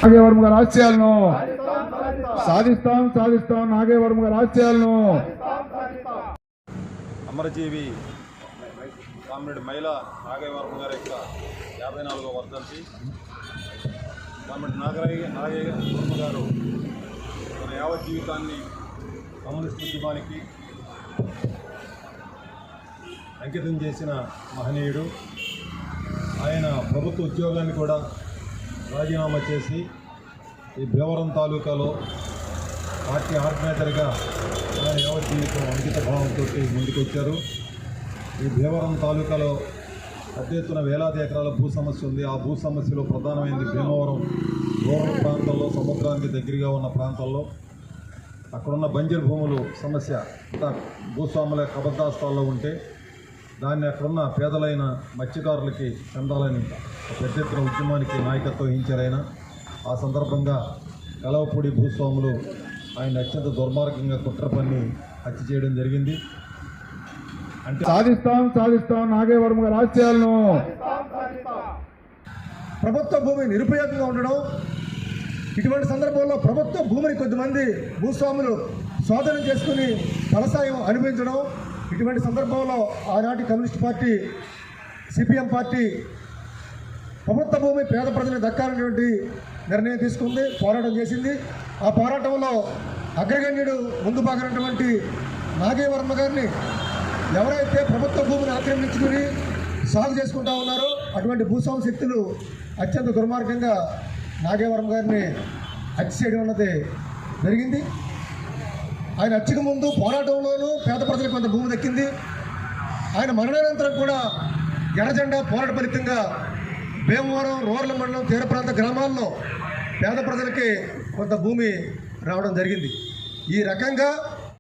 నాగేవరం గారి ఆశయాలను సాధిస్తాం నాగేవరం గారి ఆశయాలను. అమరజీవి కామ్రేడ్ మైలా నాగేవరం గారి యొక్క 54వ వర్ధంతి. కామ్రేడ్ నాగేవరం గారు తన యావత్ జీవితాన్ని కమ్యూనిస్ట్ ఉద్యమానికి అంకితం చేసిన మహనీయుడు. ఆయన ప్రభుత్వ ఉద్యోగాన్ని కూడా రాజీనామా చేసి ఈ భీమవరం తాలూకాలో పార్టీ ఆర్గనైజర్గా ఆయన యావత్ జీవితం అంకిత భావంతో ముందుకొచ్చారు. ఈ భీమవరం తాలూకాలో పెద్ద ఎత్తున వేలాది ఎకరాల భూ సమస్య ఉంది. ఆ భూ సమస్యలో ప్రధానమైనది భీమవరం రూరల్ ప్రాంతాల్లో, సముద్రానికి దగ్గరగా ఉన్న ప్రాంతాల్లో అక్కడున్న బంజరు భూములు సమస్య భూస్వాముల కబద్దాస్తాల్లో ఉంటే దాన్ని అక్కడున్న పేదలైన మత్స్యకారులకి చెందాలని పెద్ద ఎత్తున ఉద్యమానికి నాయకత్వం వహించారైన. ఆ సందర్భంగా కలవపూడి భూస్వాములు ఆయన అత్యంత దుర్మార్గంగా కుట్ర పన్ని హత్య చేయడం జరిగింది. అంటే సాధిస్తాం నాగేవరం గారి ఆశయాలను. ప్రభుత్వ భూమి నిరుపయోగంగా ఉండడం, ఇటువంటి సందర్భంలో ప్రభుత్వ భూమిని కొద్దిమంది భూస్వాములు స్వాధీనం చేసుకుని ఫలసాయం అనిపించడం, ఇటువంటి సందర్భంలో ఆనాటి కమ్యూనిస్ట్ పార్టీ సిపిఎం పార్టీ ప్రభుత్వ భూమి పేద ప్రజలకు దక్కాలనేటువంటి నిర్ణయం తీసుకుంది, పోరాటం చేసింది. ఆ పోరాటంలో అగ్రగణ్యుడు ముందు భాగమైనటువంటి నాగేవర్మ గారిని ఎవరైతే ప్రభుత్వ భూమిని ఆక్రమించుకుని సాగు చేసుకుంటా ఉన్నారో అటువంటి భూస్వామి శక్తులు అత్యంత దుర్మార్గంగా నాగేవర్మ గారిని హత్య చేయడం అన్నది జరిగింది. ఆయన హత్యకు ముందు పోరాటంలోనూ పేద ప్రజలకు కొంత భూమి దక్కింది. ఆయన మరణానంతరం కూడా ఎర్రజెండా పోరాట ఫలితంగా భీమవరం రూరల్ మండలం తీర ప్రాంత గ్రామాల్లో పేద ప్రజలకి కొంత భూమి రావడం జరిగింది. ఈ రకంగా